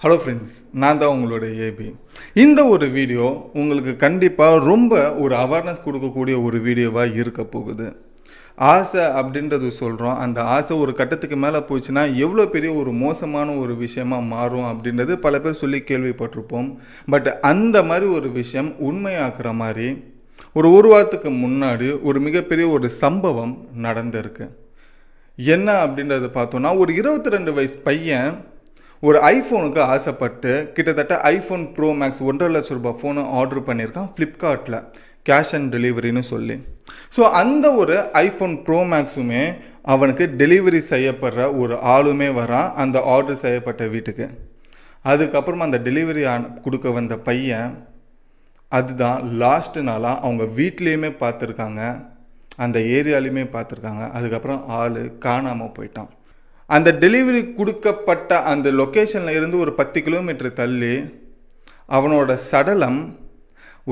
Hello friends, நான் தான் உங்களோட ஏபி. இந்த ஒரு வீடியோ உங்களுக்கு கண்டிப்பாக ரொம்ப ஒரு அவேர்னஸ் கொடுக்கக்கூடிய ஒரு வீடியோவாக இருக்க போகுது. ஆசை அப்படின்றது சொல்கிறோம். அந்த ஆசை ஒரு கட்டத்துக்கு மேலே போச்சுன்னா எவ்வளோ பெரிய ஒரு மோசமான ஒரு விஷயமா மாறும் அப்படின்றது பல பேர் சொல்லி கேள்விப்பட்டிருப்போம். பட் அந்த மாதிரி ஒரு விஷயம் உண்மையாக்குற மாதிரி ஒரு வாரத்துக்கு முன்னாடி ஒரு மிகப்பெரிய ஒரு சம்பவம் நடந்திருக்கு. என்ன அப்படின்றத பார்த்தோன்னா, ஒரு 22 வயசு பையன் ஒரு ஐஃபோனுக்கு ஆசைப்பட்டு கிட்டத்தட்ட ஐஃபோன் ப்ரோ மேக்ஸ் 1.5 லட்ச ரூபாய் ஃபோனை ஆர்டர் பண்ணியிருக்கான் ஃப்ளிப்கார்ட்டில், கேஷ் அண்ட் டெலிவரின்னு சொல்லி. ஸோ அந்த ஒரு ஐஃபோன் ப்ரோ மேக்ஸுமே அவனுக்கு டெலிவரி செய்யப்படுற ஒரு ஆளுமே வரான் அந்த ஆர்டர் செய்யப்பட்ட வீட்டுக்கு. அதுக்கப்புறமா அந்த டெலிவரி கொடுக்க வந்த பையன் அதுதான் லாஸ்ட்டு நாளாக அவங்க வீட்லேயுமே பார்த்துருக்காங்க, அந்த ஏரியாலையுமே பார்த்துருக்காங்க. அதுக்கப்புறம் ஆள் காணாமல் போயிட்டான். அந்த டெலிவரி கொடுக்கப்பட்ட அந்த லொக்கேஷனில் இருந்து ஒரு 10 கிலோமீட்டர் தள்ளி அவனோட சடலம்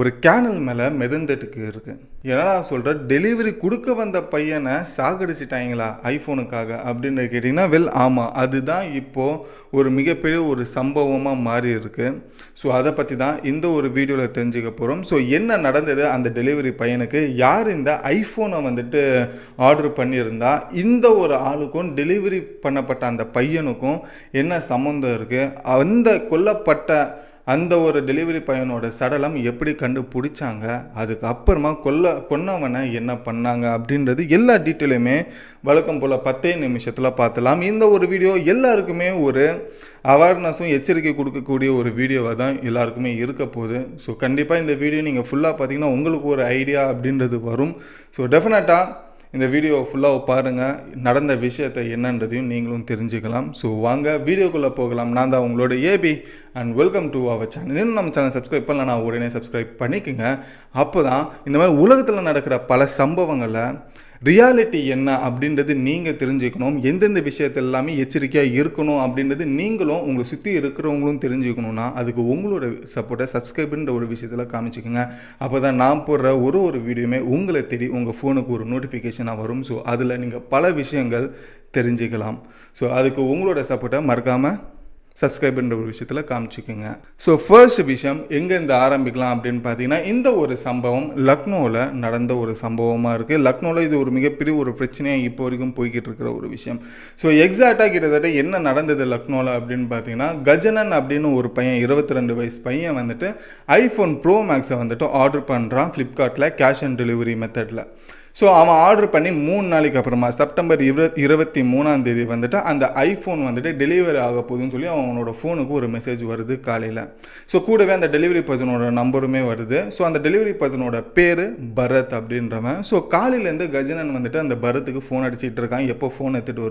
ஒரு கேனல் மேலே மிதந்துட்டுக்கு இருக்குது. என்னடா சொல்கிற, டெலிவரி கொடுக்க வந்த பையனை சாகடிச்சிட்டாங்களா ஐஃபோனுக்காக அப்படின்னு கேட்டிங்கன்னா, ஆமாம், அதுதான் இப்போது ஒரு மிகப்பெரிய ஒரு சம்பவமாக மாறி இருக்குது. ஸோ அதை பற்றி தான் இந்த ஒரு வீடியோவில் தெரிஞ்சுக்க போகிறோம். ஸோ என்ன நடந்தது அந்த டெலிவரி பையனுக்கு, யார் இந்த ஐஃபோனை ஆர்டர் பண்ணியிருந்தா, இந்த ஒரு ஆளுக்கும் டெலிவரி பண்ணப்பட்ட அந்த பையனுக்கும் என்ன சம்மந்தம் இருக்குது, அந்த கொல்லப்பட்ட அந்த ஒரு டெலிவரி பையனோட சடலம் எப்படி கண்டுபிடிச்சாங்க, அதுக்கப்புறமா கொன்னவனை என்ன பண்ணாங்க அப்படின்றது எல்லா டீட்டெயிலுமே வழக்கம் போல் 10 நிமிஷத்தில் பார்த்துலாம். இந்த ஒரு வீடியோ எல்லாருக்குமே ஒரு அவேர்னஸும் எச்சரிக்கை கொடுக்கக்கூடிய ஒரு வீடியோவாக தான் எல்லாருக்குமே இருக்க போகுது. ஸோ கண்டிப்பாக இந்த வீடியோ நீங்கள் ஃபுல்லாக பார்த்தீங்கன்னா உங்களுக்கு ஒரு ஐடியா அப்படின்றது வரும். ஸோ டெஃபினட்டாக இந்த வீடியோ ஃபுல்லாக பாருங்கள், நடந்த விஷயத்தை என்னன்றதையும் நீங்களும் தெரிஞ்சுக்கலாம். ஸோ வாங்க வீடியோக்குள்ளே போகலாம். நான் தான் உங்களோட AB and welcome to our channel. இன்னும் நம்ம சேனல் சப்ஸ்கிரைப் பண்ணல, நான் உடனே சப்ஸ்கிரைப் பண்ணிக்கோங்க. அப்போ தான் இந்த மாதிரி உலகத்தில் நடக்கிற பல சம்பவங்களை ரியாலிட்டி என்ன அப்படின்றது நீங்கள் தெரிஞ்சுக்கணும். எந்தெந்த விஷயத்தில் எல்லாமே எச்சரிக்கையாக இருக்கணும் அப்படின்றது நீங்களும் உங்களை சுற்றி இருக்கிறவங்களும் தெரிஞ்சுக்கணுன்னா அதுக்கு உங்களோட சப்போர்ட்டை சப்ஸ்கிரைப்ன்ற ஒரு விஷயத்தில் காமிச்சிக்கோங்க. அப்போ தான் நான் போடுற ஒரு வீடியோமே உங்களை தேடி உங்கள் ஃபோனுக்கு ஒரு நோட்டிஃபிகேஷனாக வரும். ஸோ அதில் நீங்கள் பல விஷயங்கள் தெரிஞ்சுக்கலாம். ஸோ அதுக்கு உங்களோட சப்போர்ட்டை மறக்காமல் சப்ஸ்கிரைப்ன்ற ஒரு விஷயத்தில் காமிச்சிக்கோங்க. ஸோ ஃபர்ஸ்ட் விஷயம் எங்கேருந்து ஆரம்பிக்கலாம் அப்படின்னு பார்த்தீங்கன்னா, இந்த ஒரு சம்பவம் லக்னோவில் நடந்த ஒரு சம்பவமாக இருக்குது. லக்னோவில் இது ஒரு மிகப்பெரிய ஒரு பிரச்சனையாக இப்போ வரைக்கும் போய்கிட்டு இருக்கிற ஒரு விஷயம். ஸோ எக்ஸாக்டாக கிட்டத்தட்ட என்ன நடந்தது லக்னோவில் அப்படின்னு பார்த்தீங்கன்னா, கஜனன் அப்படின்னு ஒரு பையன் 22 வயசு பையன் ஐஃபோன் ப்ரோ மேக்ஸை ஆர்டர் பண்ணுறான் ஃப்ளிப்கார்ட்டில் கேஷ் அண்ட் டெலிவரி மெத்தடில். ஸோ அவன் ஆர்டர் பண்ணி 3 நாளைக்கு அப்புறமா செப்டம்பர் 23 அந்த ஐஃபோன் டெலிவரி ஆக போகுதுன்னு சொல்லி அவனோட ஃபோனுக்கு ஒரு மெசேஜ் வருது காலையில். ஸோ கூடவே அந்த டெலிவரி பர்சனோட நம்பருமே வருது. ஸோ அந்த டெலிவரி பர்சனோட பேர் பரத் அப்படின்றவன். ஸோ காலையிலேருந்து கஜனன் அந்த பரத்துக்கு ஃபோன் அடிச்சிட்டு இருக்கான், எப்போ ஃபோன் எடுத்துகிட்டு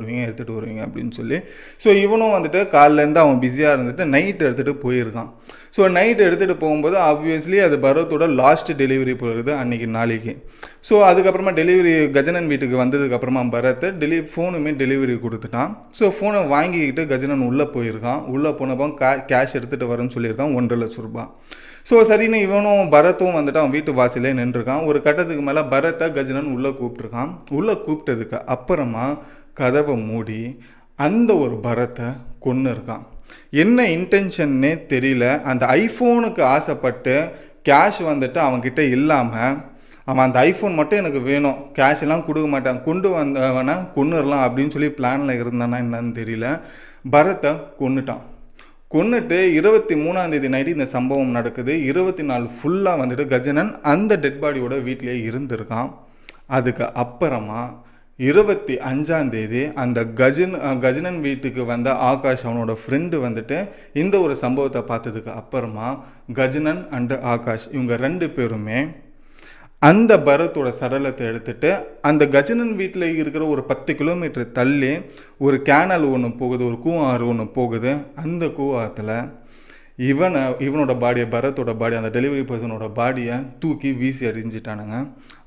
வருவீங்க அப்படின்னு சொல்லி. ஸோ இவனும் காலையிலேருந்து அவன் பிஸியாக நைட் எடுத்துகிட்டு போயிருக்கான். ஸோ நைட் எடுத்துகிட்டு போகும்போது ஆப்வியஸ்லி அது பரத்தோட லாஸ்ட் டெலிவரி போகிறது அன்றைக்கி நாளைக்கு. ஸோ அதுக்கப்புறமா டெலிவரி கஜனன் வீட்டுக்கு வந்ததுக்கப்புறமா பரத் ஃபோனுமே டெலிவரி கொடுத்துட்டான். ஸோ ஃபோனை வாங்கிக்கிட்டு கஜனன் உள்ளே போயிருக்கான். உள்ளே போனப்போ கேஷ் எடுத்துகிட்டு வரேன்னு சொல்லியிருக்கான், 1.5 லட்ச ரூபாய். ஸோ சரின்னு இவனும் பரத்தும் அவன் வீட்டு வாசலே நின்றுருக்கான். ஒரு கட்டத்துக்கு மேலே பரத்தை கஜனன் உள்ளே கூப்பிட்ருக்கான். உள்ளே கூப்பிட்டதுக்கு அப்புறமா கதவை மூடி அந்த ஒரு பரத்தை கொன்று இருக்கான். என்ன இன்டென்ஷன்னே தெரியல. அந்த ஐஃபோனுக்கு ஆசைப்பட்டு கேஷ் அவன்கிட்ட இல்லாமல் அவன் அந்த ஐஃபோன் மட்டும் எனக்கு வேணும், கேஷ் எல்லாம் கொடுக்க மாட்டான், கொண்டு வந்தவனை கொன்னுடலாம் அப்படின்னு சொல்லி பிளானில் இருந்தானா என்னன்னு தெரியல. பரத்தை கொன்னுட்டான். கொன்னுட்டு 23 நைட்டு இந்த சம்பவம் நடக்குது. 24 ஃபுல்லாக கஜனன் அந்த டெட் பாடியோட வீட்டிலே இருந்திருக்கான். அதுக்கு அப்புறமா 25 அந்த கஜனன் வீட்டுக்கு வந்த ஆகாஷ் அவனோட ஃப்ரெண்டு இந்த ஒரு சம்பவத்தை பார்த்ததுக்கு அப்புறமா கஜனன் அண்டு ஆகாஷ் இவங்க 2 பேருமே அந்த பரத்தோட சடலத்தை எடுத்துட்டு அந்த கஜனன் வீட்டில் இருக்கிற ஒரு 10 கிலோமீட்டர் தள்ளி ஒரு கேனல் ஒன்று போகுது, ஒரு கூவாறு ஒன்று போகுது. அந்த கூவாத்தில் இவனோட பாடியை, பரத்தோட பாடி, அந்த டெலிவரி பர்சனோட பாடியை தூக்கி வீசி எறிஞ்சிட்டானுங்க.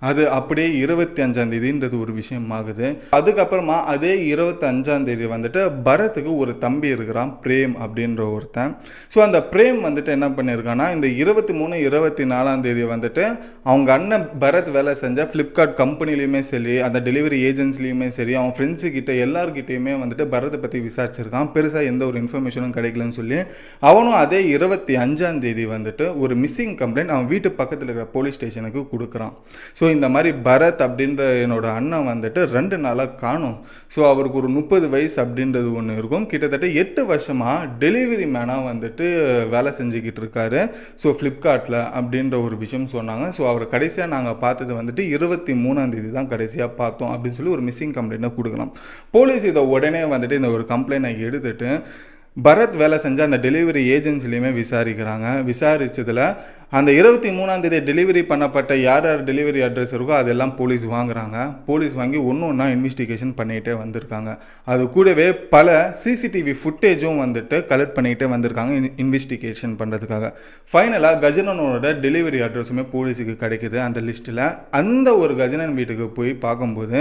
அது அப்படியே 25ஆம் தேதின்றது ஒரு விஷயம் ஆகுது. அதுக்கப்புறமா அதே 25ஆம் தேதி வந்துட்டு பரத்துக்கு ஒரு தம்பி இருக்கிறான், பிரேம் அப்படின்ற ஒருத்தன். ஸோ அந்த பிரேம் வந்துட்டு என்ன பண்ணியிருக்கான்னா, இந்த 23, 24ஆம் தேதி வந்துட்டு அவங்க அண்ணன் பரத் வேலை செஞ்ச ஃப்ளிப்கார்ட் கம்பெனிலையுமே சரி, அந்த டெலிவரி ஏஜென்சிலையுமே சரி, அவன் ஃப்ரெண்ட்ஸுக்கிட்ட எல்லார்கிட்டையுமே வந்துட்டு பரத்தை பற்றி விசாரிச்சிருக்கான். பெருசாக எந்த ஒரு இன்ஃபர்மேஷனும் கிடைக்கலன்னு சொல்லி அவனும் அதே 25ஆம் தேதி வந்துட்டு ஒரு மிஸ்ஸிங் கம்ப்ளைண்ட் அவன் வீட்டு பக்கத்தில் இருக்கிற போலீஸ் ஸ்டேஷனுக்கு கொடுக்குறான். ஸோ இந்த மாதிரி பரத் அப்படின்ற என்னோட அண்ணன் வந்துட்டு 2 நாளாக காணும். ஸோ அவருக்கு ஒரு 30 வயசு அப்படின்றது ஒன்று இருக்கும். கிட்டத்தட்ட 8 வருஷமாக டெலிவரி மேனாக வந்துட்டு வேலை செஞ்சுக்கிட்டு இருக்காரு. ஸோ ஃப்ளிப்கார்ட்டில் அப்படின்ற ஒரு விஷயம் சொன்னாங்க. ஸோ அவர் கடைசியாக நாங்கள் பார்த்தது வந்துட்டு 23ஆம் தேதி தான் கடைசியாக பார்த்தோம் அப்படின்னு சொல்லி ஒரு மிஸ்ஸிங் கம்ப்ளைண்ட்டை கொடுக்கலாம். போலீஸ் இதை உடனே வந்துட்டு இந்த ஒரு கம்ப்ளைண்ட்டை எடுத்துட்டு பரத் வேலை செஞ்ச அந்த டெலிவரி ஏஜென்சிலையுமே விசாரிக்கிறாங்க. விசாரித்ததில் அந்த 23ஆம் தேதி டெலிவரி பண்ணப்பட்ட யார் யார் டெலிவரி அட்ரஸ் இருக்கோ அதெல்லாம் போலீஸ் வாங்குறாங்க. போலீஸ் வாங்கி ஒன்றா இன்வெஸ்டிகேஷன் பண்ணிகிட்டே வந்திருக்காங்க. அது கூடவே பல சிசிடிவி ஃபுட்டேஜும் வந்துட்டு கலெக்ட் பண்ணிகிட்டே வந்திருக்காங்க இன்வெஸ்டிகேஷன் பண்ணுறதுக்காக. ஃபைனலாக கஜனனோட டெலிவரி அட்ரஸுமே போலீஸுக்கு கிடைக்குது அந்த லிஸ்ட்டில். அந்த ஒரு கஜனன் வீட்டுக்கு போய் பார்க்கும்போது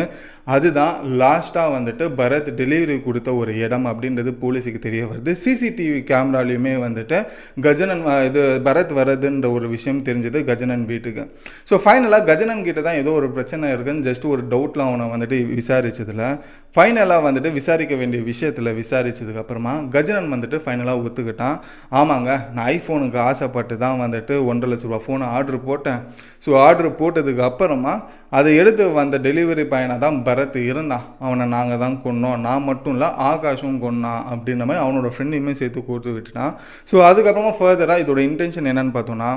அதுதான் லாஸ்ட்டாக வந்துட்டு பரத் டெலிவரி கொடுத்த ஒரு இடம் அப்படின்றது போலீஸுக்கு தெரிய வருது. சிசிடிவி கேமராலையுமே வந்துட்டு கஜனன் இது பரத் வரதுன்ற ஒரு விஷயம் தெரிஞ்சது கஜனன் வீட்டுக்கு. ஸோ ஃபைனலாக கஜனன் கிட்ட தான் ஏதோ ஒரு பிரச்சனை இருக்குன்னு ஜஸ்ட் ஒரு டவுட்டில் அவனை வந்துட்டு விசாரிச்சதில் ஃபைனலாக வந்துட்டு விசாரிக்க வேண்டிய விஷயத்தில் விசாரித்ததுக்கப்புறமா கஜனன் வந்துட்டு ஃபைனலாக ஒத்துக்கிட்டான். ஆமாங்க, நான் ஐஃபோனுக்கு ஆசைப்பட்டு தான் வந்துட்டு 1.5 லட்ச ரூபா ஃபோனை ஆர்டர் போட்டேன். ஸோ ஆர்டர் போட்டதுக்கு அப்புறமா அதை எடுத்து வந்த டெலிவரி பையனை தான் பரத் இருந்தான். அவனை நாங்கள் தான் கொன்னோம், நான் மட்டும் இல்லை ஆகாஷும் கொன்னான் அப்படின்ற மாதிரி அவனோட ஃப்ரெண்டையுமே சேர்த்து கொடுத்து விட்டுட்டான். ஸோ அதுக்கப்புறமா ஃபர்தராக இதோட இன்டென்ஷன் என்னன்னு பார்த்தோன்னா,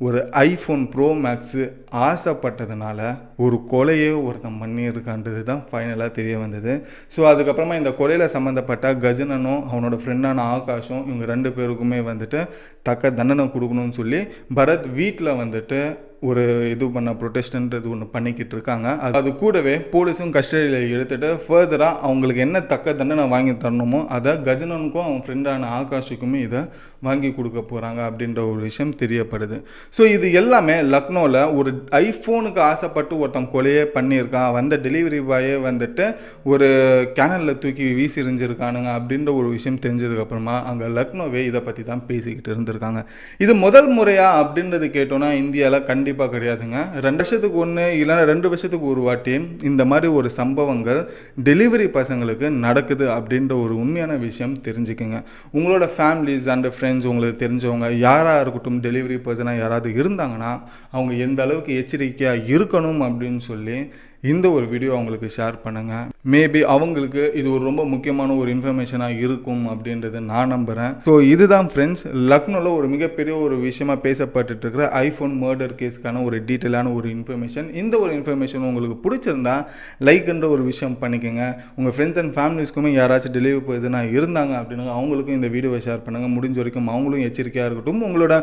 ஒரு ஐஃபோன் ப்ரோ மேக்ஸு ஆசைப்பட்டதுனால ஒரு கொலையே ஒருத்தன் பண்ணியிருக்கான்றது தான் ஃபைனலாக தெரிய வந்தது. ஸோ அதுக்கப்புறமா இந்த கொலையில் சம்மந்தப்பட்ட கஜனனும் அவனோட ஃப்ரெண்டான ஆகாஷும் இவங்க 2 பேருக்குமே வந்துட்டு தக்க தண்டனை கொடுக்கணும்னு சொல்லி பரத் வீட்டில் வந்துட்டு ஒரு இது பண்ண ப்ரொடெஸ்ட்ன்றது ஒன்று பண்ணிக்கிட்டு இருக்காங்க. அது கூடவே போலீஸும் கஸ்டடியில் எடுத்துகிட்டு ஃபர்தராக அவங்களுக்கு என்ன தக்க தண்டனை வாங்கி தரணுமோ அதை கஜனனுக்கும் அவன் ஃப்ரெண்டான ஆகாஷுக்குமே இதை வாங்கி கொடுக்க போகிறாங்க அப்படின்ற ஒரு விஷயம் தெரியப்படுது. ஸோ இது எல்லாமே லக்னோவில் ஒரு ஐஃபோனுக்கு ஆசைப்பட்டு ஒருத்தன் கொலையே பண்ணியிருக்கான், வந்த டெலிவரி பாயே வந்துட்டு ஒரு கேனலில் தூக்கி வீசி எறிஞ்சிருக்கானுங்க அப்படின்ற ஒரு விஷயம் தெரிஞ்சதுக்கப்புறமா அங்கே லக்னோவே இதை பற்றி தான் பேசிக்கிட்டு இருந்திருக்காங்க. இது முதல் முறையா அப்படின்றது கேட்டோன்னா இந்தியாவில் கண்டிப்பாக கிடையாதுங்க. 2 வருஷத்துக்கு ஒன்று இல்லைன்னா 2 வருஷத்துக்கு ஒரு வாட்டி இந்த மாதிரி ஒரு சம்பவங்கள் டெலிவரி பசங்களுக்கு நடக்குது அப்படின்ற ஒரு உண்மையான விஷயம் தெரிஞ்சுக்குங்க. உங்களோட ஃபேமிலிஸ் அண்ட் ஃப்ரெண்ட்ஸ், உங்களுக்கு தெரிஞ்சவங்க யாராக இருக்கட்டும் டெலிவரி பர்சனாக யாராவது இருந்தாங்கன்னா அவங்க எந்த அளவுக்கு எச்சரிக்கையாக இருக்கணும் அப்படின்னு சொல்லி இந்த ஒரு வீடியோ அவங்களுக்கு ஷேர் பண்ணுங்கள். மேபி அவங்களுக்கு இது ஒரு ரொம்ப முக்கியமான ஒரு இன்ஃபர்மேஷனாக இருக்கும் அப்படின்றது நான் நம்புகிறேன். ஸோ இதுதான் ஃப்ரெண்ட்ஸ், லக்னோவில் ஒரு மிகப்பெரிய ஒரு விஷயமாக பேசப்பட்டு இருக்கிற ஐஃபோன் மர்டர் கேஸ்க்கான ஒரு டீட்டெயிலான ஒரு இன்ஃபர்மேஷன். இந்த ஒரு இன்ஃபர்மேஷன் உங்களுக்கு பிடிச்சிருந்தா லைக்ன்ற ஒரு விஷயம் பண்ணிக்கோங்க. உங்கள் ஃப்ரெண்ட்ஸ் அண்ட் ஃபேமிலிஸ்க்குமே யாராச்சும் டெலிவரி பர்சனாக இருந்தாங்க அப்படின்னா அவங்களுக்கும் இந்த வீடியோவை ஷேர் பண்ணுங்கள். முடிஞ்ச வரைக்கும் அவங்களும் எச்சரிக்கையாக இருக்கட்டும். உங்களோட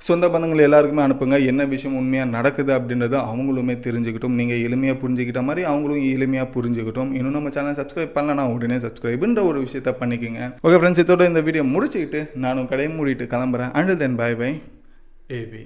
சொந்த பந்தங்கள் எல்லாருக்குமே அனுப்புங்க. என்ன விஷயம் உண்மையாக நடக்குது அப்படின்றத அவங்களுமே தெரிஞ்சுக்கிட்டும். நீங்கள் எளிமையாக புரிஞ்சுக்கிட்ட மாதிரி அவங்களும் எளிமையாக புரிஞ்சுக்கிட்டோம். இன்னும் நம்ம சேனல் சப்ஸ்கிரைப் பண்ணலன்னா உடனே சப்ஸ்கிரைப்ன்ற ஒரு விஷயத்த பண்ணிக்கோங்க. ஓகே ஃப்ரெண்ட்ஸ், இதோட இந்த வீடியோ முடிச்சுக்கிட்டு நானும் கடை மூடிட்டு கிளம்புறேன். Until then bye bye AB.